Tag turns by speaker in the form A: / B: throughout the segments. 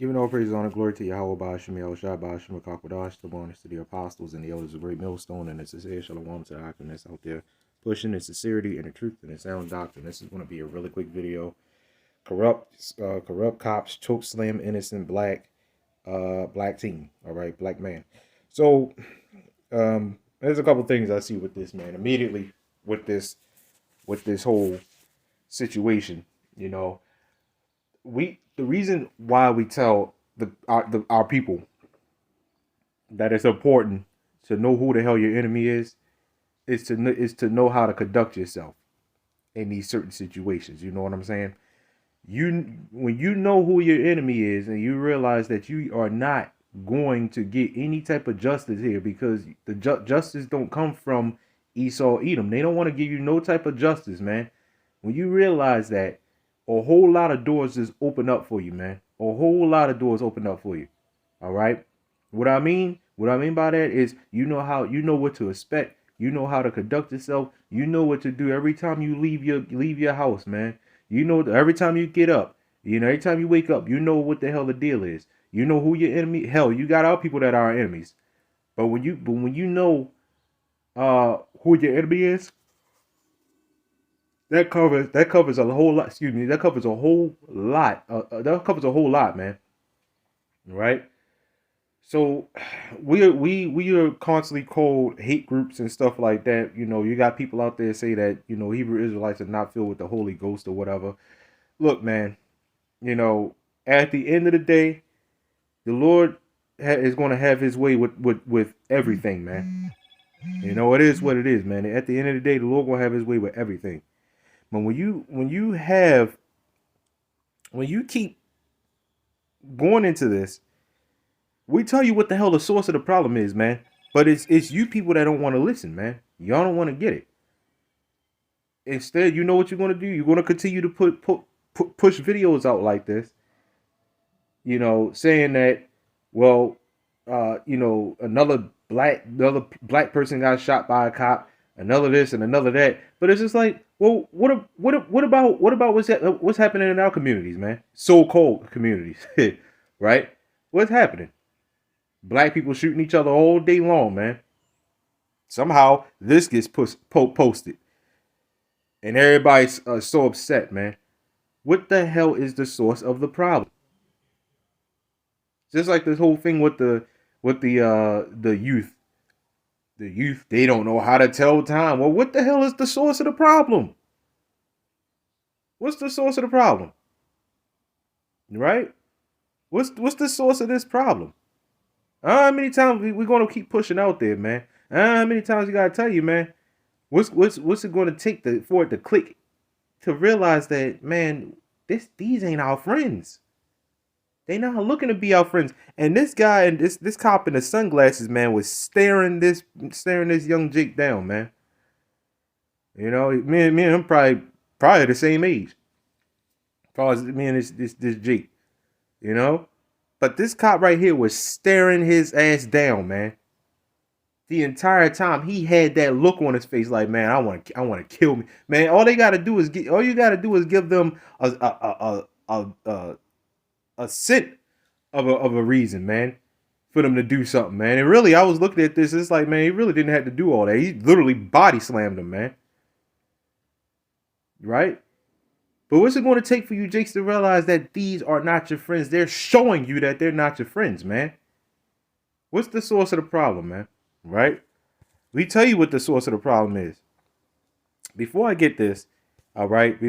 A: Giving all praise, honor, glory to Yahawah, BAHASHAM, YAHAWASHI, BAHASHAM, Makakwadash, the bonus to the apostles and the elders of Great Millstone, and the sincere shalom to the Akim out there pushing the sincerity and the truth and the sound doctrine. This is going to be a really quick video. Corrupt cops choke slam innocent black team. All right, black man. So there's a couple things I see with this, man. Immediately with this whole situation, you know, the reason why we tell our people that it's important to know who the hell your enemy is to know how to conduct yourself in these certain situations. You know what I'm saying? When you know who your enemy is and you realize that you are not going to get any type of justice here, because the justice don't come from Esau Edom. They don't want to give you no type of justice, man. When you realize that, a whole lot of doors just open up for you, man. A whole lot of doors open up for you. All right. What I mean by that is you know what to expect. You know how to conduct yourself. You know what to do every time you leave your house, man. You know every time you get up. You know every time you wake up. You know what the hell the deal is. You know who your enemy. Hell, you got our people that are our enemies. But when you know who your enemy is, that covers a whole lot. Excuse me. That covers a whole lot. That covers a whole lot, man. Right. So we are constantly called hate groups and stuff like that. You know, you got people out there say that, you know, Hebrew Israelites are not filled with the Holy Ghost or whatever. Look, man. You know, at the end of the day, the Lord is going to have His way with everything, man. You know, it is what it is, man. At the end of the day, the Lord going to have His way with everything. But when you keep going into this, we tell you what the hell the source of the problem is, man. But it's you people that don't want to listen, man. Y'all don't want to get it. Instead, you know what you're going to do? You're going to continue to push videos out like this, you know, saying that, well, you know, another black person got shot by a cop, another this and another that. But it's just like, well, what about what's happening in our communities, man? So-called communities, right? What's happening? Black people shooting each other all day long, man. Somehow this gets posted, and everybody's so upset, man. What the hell is the source of the problem? Just like this whole thing with the youth. The youth, they don't know how to tell time. Well, what the hell is the source of the problem? What's the source of the problem? Right? What's the source of this problem? How many times we're gonna keep pushing out there, man? How many times we gotta tell you, man? What's it gonna take for it to click to realize that, man, these ain't our friends. They not looking to be our friends. And this guy and this cop in the sunglasses, man, was staring this young Jake down, man. You know, me and him probably the same age. As far as me and this Jake, you know. But this cop right here was staring his ass down, man. The entire time he had that look on his face, like, man, I want to kill me, man. All you gotta do is give them a scent of a reason, man, for them to do something, man. And really, I was looking at this, it's like, man, he really didn't have to do all that. He literally body slammed him, man. Right? But what's it going to take for you, Jakes, to realize that these are not your friends? They're showing you that they're not your friends, man. What's the source of the problem, man? Right? We tell you what the source of the problem is. Before I get this, all right,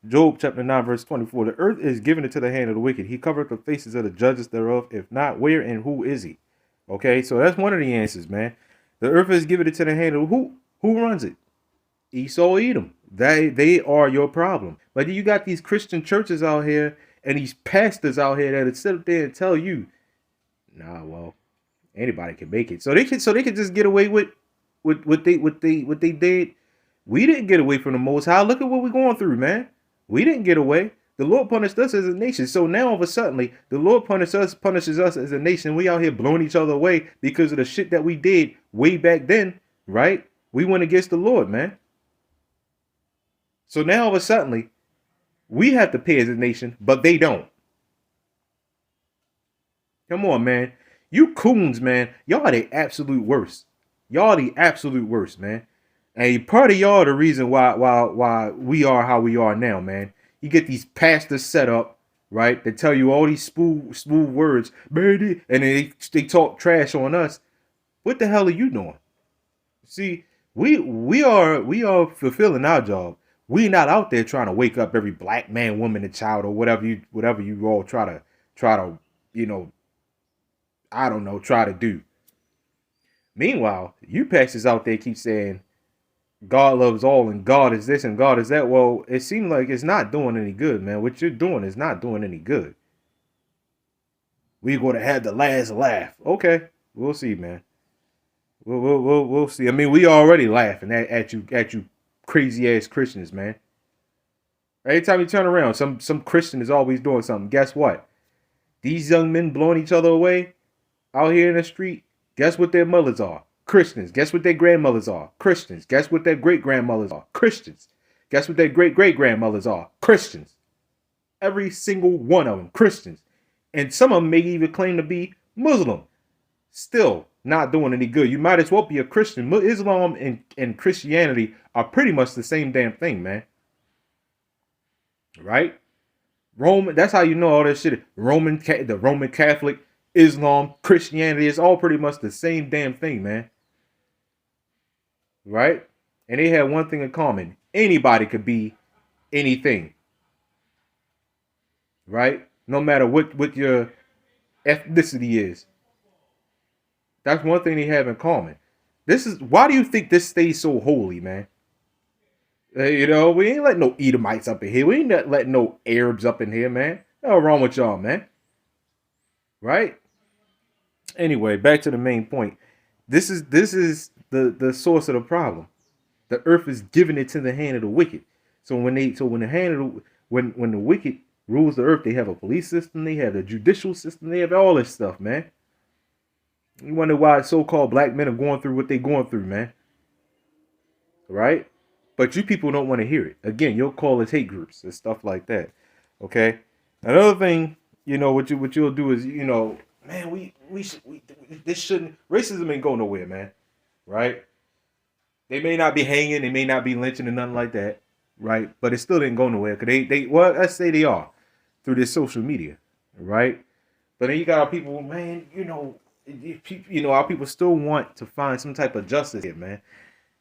A: Job chapter 9, verse 24, the earth is given into the hand of the wicked. He covered the faces of the judges thereof. If not, where and who is he? Okay, so that's one of the answers, man. The earth is given into the hand of who? Who runs it? Esau Edom. They are your problem. But you got these Christian churches out here and these pastors out here that sit up there and tell you, nah, well, anybody can make it. So they can just get away with what they did. We didn't get away from the Most High. Look at what we're going through, man. We didn't get away. The Lord punished us as a nation. So now all of a sudden, the Lord punishes us as a nation. We out here blowing each other away because of the shit that we did way back then, right? We went against the Lord, man. So now all of a sudden, we have to pay as a nation, but they don't. Come on, man. You coons, man. Y'all are the absolute worst. Y'all are the absolute worst, man. And part of y'all are the reason why we are how we are now, man. You get these pastors set up, right? They tell you all these smooth words, baby, and they talk trash on us. What the hell are you doing? See, we are fulfilling our job. We not out there trying to wake up every black man, woman, and child, or whatever you all try to you know I don't know try to do. Meanwhile, you pastors out there keep saying God loves all and God is this and God is that. Well, it seems like it's not doing any good, man. What you're doing is not doing any good. We're going to have the last laugh. Okay, we'll see, man. We'll see. I mean, we already laughing at you crazy ass Christians, man. Every time you turn around, some Christian is always doing something. Guess what? These young men blowing each other away out here in the street. Guess what their mothers are? Christians. Guess what their grandmothers are? Christians. Guess what their great grandmothers are? Christians. Guess what their great great grandmothers are? Christians. Every single one of them Christians, and some of them may even claim to be Muslim. Still not doing any good. You might as well be a Christian. Islam and Christianity are pretty much the same damn thing, man. Right? Roman. That's how you know all that shit. The Roman Catholic, Islam, Christianity is all pretty much the same damn thing, man. Right? And they have one thing in common. Anybody could be anything. Right? No matter what your ethnicity is. That's one thing they have in common. This is why do you think this stays so holy, man? We ain't letting no Edomites up in here. We ain't letting no Arabs up in here, man. What's wrong with y'all, man? Right? Anyway, back to the main point. This is the source of the problem. The earth is giving it to the hand of the wicked. So when the wicked rules the earth, they have a police system, they have a judicial system, they have all this stuff, man. You wonder why so-called black men are going through what they're going through, man. Right? But you people don't want to hear it. Again, you'll call us hate groups and stuff like that. Okay? Another thing, what you'll do is, man, this shouldn't, racism ain't go nowhere, man. Right? They may not be hanging, they may not be lynching and nothing like that. Right? But it still didn't go nowhere. Because let's say they are through this social media. Right? But then you got our people, man, our people still want to find some type of justice here, man.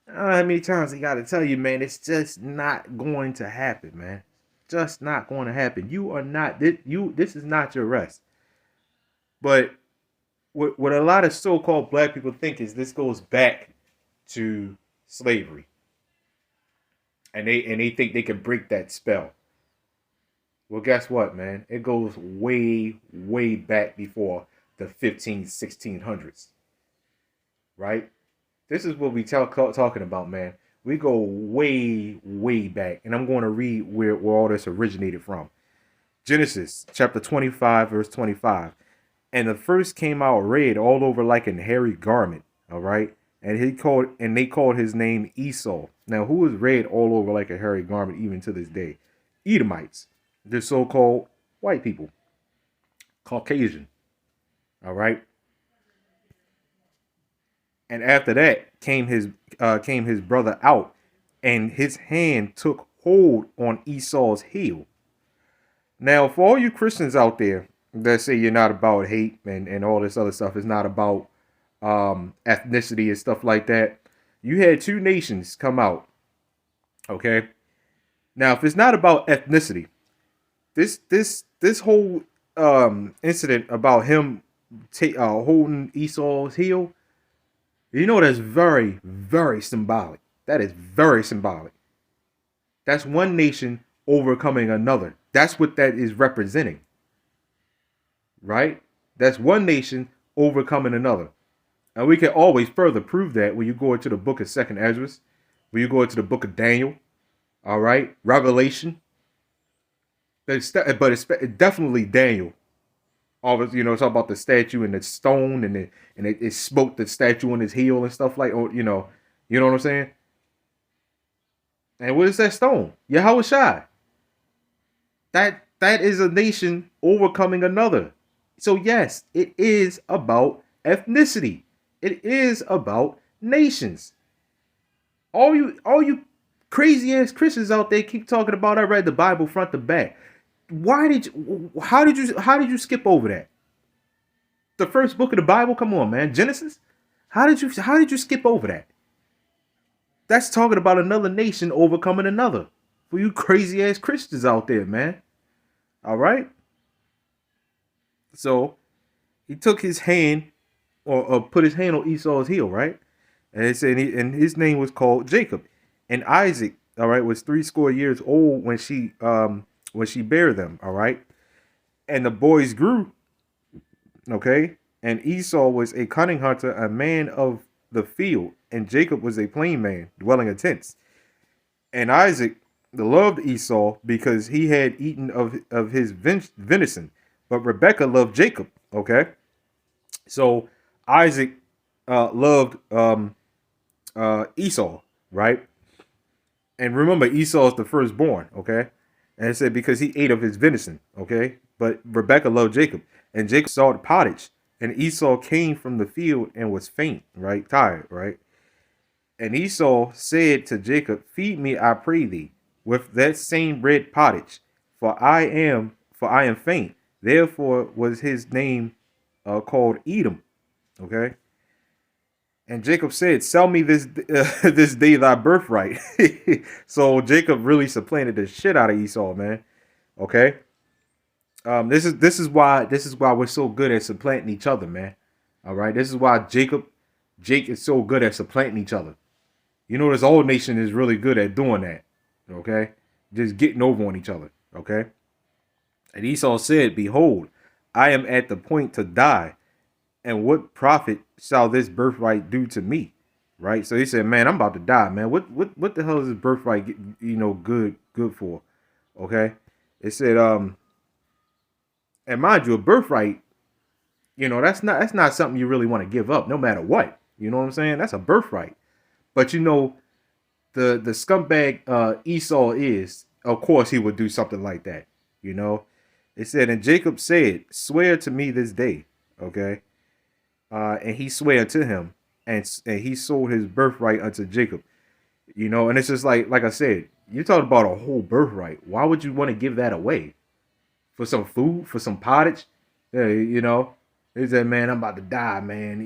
A: How many times I gotta tell you, man, it's just not going to happen, man. Just not going to happen. You are not this is not your rest. But what a lot of so-called black people think is this goes back to slavery. And they think they can break that spell. Well, guess what, man? It goes way, way back before the 1600s. Right? This is what we talking about, man. We go way, way back. And I'm going to read where all this originated from. Genesis chapter 25, verse 25. And the first came out red all over like an hairy garment. All right. And they called his name Esau. Now, who is red all over like a hairy garment even to this day? Edomites. They're so-called white people. Caucasian. All right. And after that came his brother out, and his hand took hold on Esau's heel. Now, for all you Christians out there that say you're not about hate and all this other stuff, it's not about ethnicity and stuff like that. You had two nations come out. Okay. Now, if it's not about ethnicity, this whole incident about him holding Esau's heel. That's very, very symbolic. That is very symbolic. That's one nation overcoming another. That's what that is representing. Right? That's one nation overcoming another. And we can always further prove that when you go into the book of 2nd Ezra, when you go into the book of Daniel, all right, Revelation. But it's definitely Daniel. Always, talk about the statue and the stone and it smoked the statue on his heel and stuff like, you know what I'm saying? And what is that stone? YAHAWASHI. That is a nation overcoming another. So yes, it is about ethnicity. It is about nations. All you crazy ass Christians out there keep talking about I read the Bible front to back. Why did you how did you skip over that? The first book of the Bible? Come on, man. Genesis? How did you skip over that? That's talking about another nation overcoming another. For you crazy ass Christians out there, man. All right? So he took his hand or put his hand on Esau's heel, right? And it said, and his name was called Jacob. And Isaac, all right, was 60 years old when she bare them, all right. And the boys grew, okay. And Esau was a cunning hunter, a man of the field, and Jacob was a plain man, dwelling in tents. And Isaac loved Esau because he had eaten of his venison, but Rebekah loved Jacob, okay. So Isaac loved Esau, right? And remember, Esau is the firstborn, okay? And it said because he ate of his venison, okay? But Rebekah loved Jacob, and Jacob saw the pottage, and Esau came from the field and was faint, right? Tired, right? And Esau said to Jacob, feed me, I pray thee, with that same red pottage, for I am faint. Therefore was his name called Edom, okay? And Jacob said, sell me this this day thy birthright. So Jacob really supplanted the shit out of Esau, man. Okay. This is why we're so good at supplanting each other, man. All right. This is why Jake is so good at supplanting each other. You know, this old nation is really good at doing that. Okay. Just getting over on each other. Okay. And Esau said, behold, I am at the point to die, and what profit shall this birthright do to me? Right? So he said, man, I'm about to die, man. What the hell is this birthright, good for? Okay. It said, and mind you, a birthright, that's not something you really want to give up, no matter what. You know what I'm saying? That's a birthright. But the scumbag Esau is, of course, he would do something like that. You know, it said, and Jacob said, swear to me this day, okay. And he swore to him, and he sold his birthright unto Jacob. And it's just like I said, you're talking about a whole birthright. Why would you want to give that away for some food, for some pottage? Yeah, he said, man, I'm about to die, man.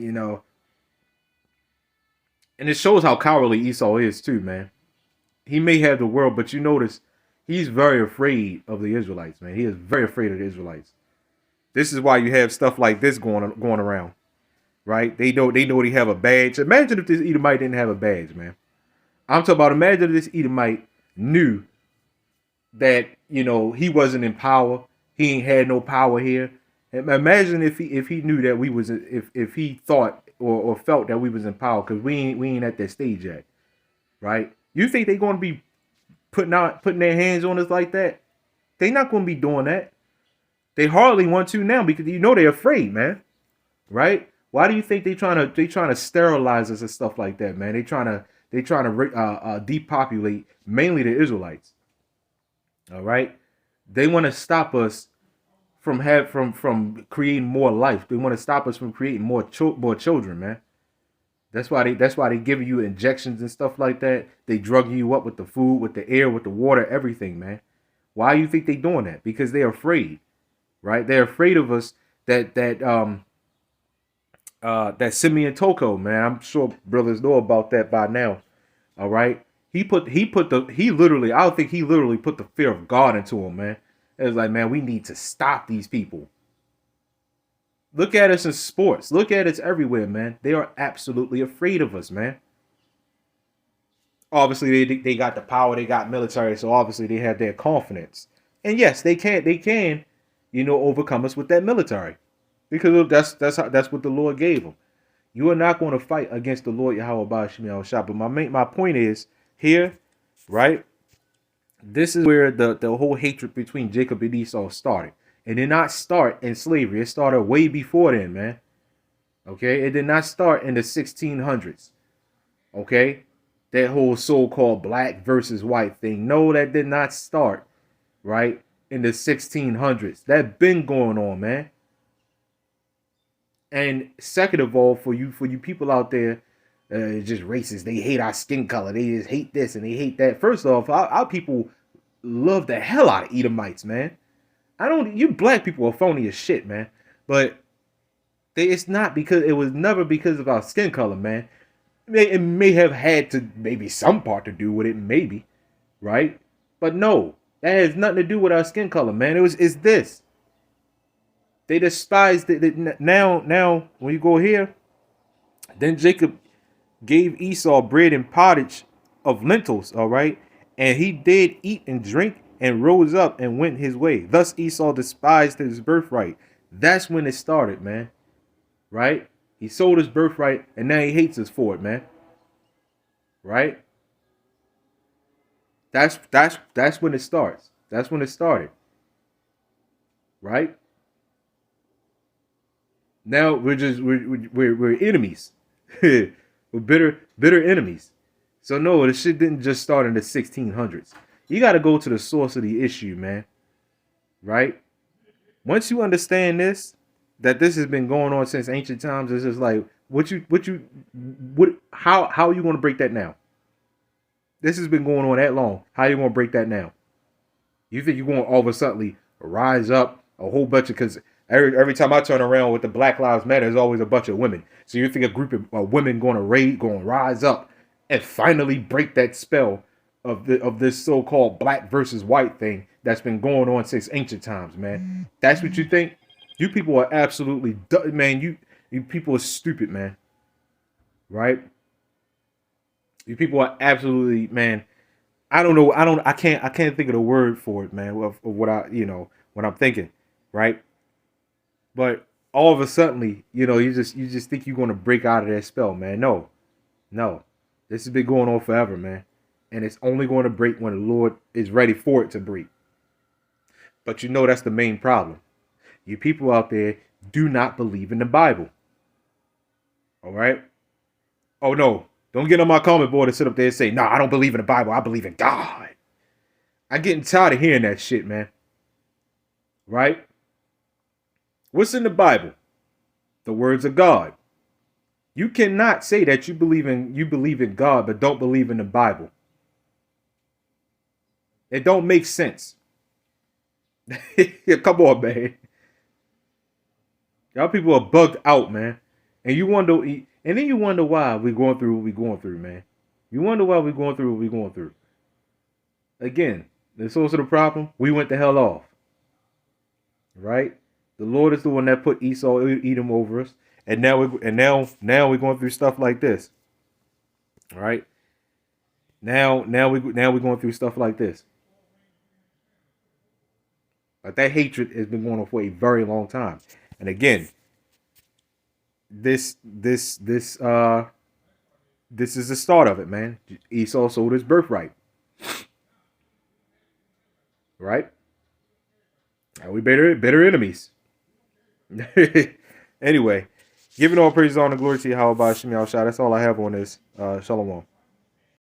A: And it shows how cowardly Esau is too, man. He may have the world, but you notice he's very afraid of the Israelites, man. He is very afraid of the Israelites. This is why you have stuff like this going around. Right? They know they have a badge. Imagine if this Edomite didn't have a badge, man. I'm talking about, imagine if this Edomite knew that, he wasn't in power. He ain't had no power here. Imagine if he knew that we was, if he thought or felt that we was in power, because we ain't at that stage yet. Right? You think they're gonna be putting their hands on us like that? They not gonna be doing that. They hardly want to now because they're afraid, man. Right? Why do you think they trying to sterilize us and stuff like that, man? They trying to depopulate mainly the Israelites. All right, they want to stop us from creating more life. They want to stop us from creating more children, man. That's why they give you injections and stuff like that. They drug you up with the food, with the air, with the water, everything, man. Why do you think they doing that? Because they're afraid, right? They're afraid of us. That Simeon Toko, man. I'm sure brothers know about that by now. All right. He literally, I don't think he literally put the fear of God into him, man. It was like, man, we need to stop these people. Look at us in sports. Look at us everywhere, man. They are absolutely afraid of us, man. Obviously, they got the power, they got military, so obviously they have their confidence. And yes, they can, overcome us with that military. Because that's what the Lord gave them. You are not going to fight against the Lord Yahawah BAHASHAM. But my point is here, right? This is where the whole hatred between Jacob and Esau started. It did not start in slavery. It started way before then, man. Okay? It did not start in the 1600s. Okay? That whole so-called black versus white thing. No, that did not start, right, in the 1600s. That been going on, man. And second of all, for you people out there, just racist, they hate our skin color. They just hate this and they hate that. First off, our people love the hell out of Edomites, man. You black people are phony as shit, man. But it's not because, it was never because of our skin color, man. It may have had to, maybe some part to do with it, maybe, right? But no, that has nothing to do with our skin color, man. It's this. They despised it. Now, when you go here, then Jacob gave Esau bread and pottage of lentils, all right? And he did eat and drink and rose up and went his way. Thus Esau despised his birthright. That's when it started, man. Right? He sold his birthright and now he hates us for it, man. Right? That's when it starts. That's when it started. Right? Now we're enemies. We're bitter enemies. So no, this shit didn't just start in the 1600s. You got to go to the source of the issue, man. Right? Once you understand this, that this has been going on since ancient times, it's just like, how are you going to break that now? This has been going on that long. How are you going to break that now? You think you're going to all of a sudden rise up a whole bunch of, because every time I turn around with the Black Lives Matter, there's always a bunch of women. So you think a group of women going to rise up and finally break that spell of this so-called black versus white thing that's been going on since ancient times, man. That's what you think? You people are absolutely, man, you people are stupid, man. Right? You people are absolutely, man. I don't know. I can't think of the word for it, man, of what what I'm thinking, right? But all of a sudden, you just think you're going to break out of that spell, man. No. This has been going on forever, man. And it's only going to break when the Lord is ready for it to break. But that's the main problem. You people out there do not believe in the Bible. All right? Oh, no. Don't get on my comment board and sit up there and say, "No, I don't believe in the Bible. I believe in God." I'm getting tired of hearing that shit, man. Right? What's in the Bible? The words of God. You cannot say that you believe in God but don't believe in the Bible. It don't make sense. Come on, man. Y'all people are bugged out, man. And then you wonder why we're going through what we're going through, man. You wonder why we're going through what we're going through. Again, the source of the problem, we went the hell off. Right? The Lord is the one that put Esau, Edom over us. And now we're going through stuff like this. All right? Now we're going through stuff like this. But that hatred has been going on for a very long time. And again, this is the start of it, man. Esau sold his birthright. Right? And we bitter enemies. Anyway, giving all praise, honor, glory to YAHAWASHI. That's all I have on this. Shalom.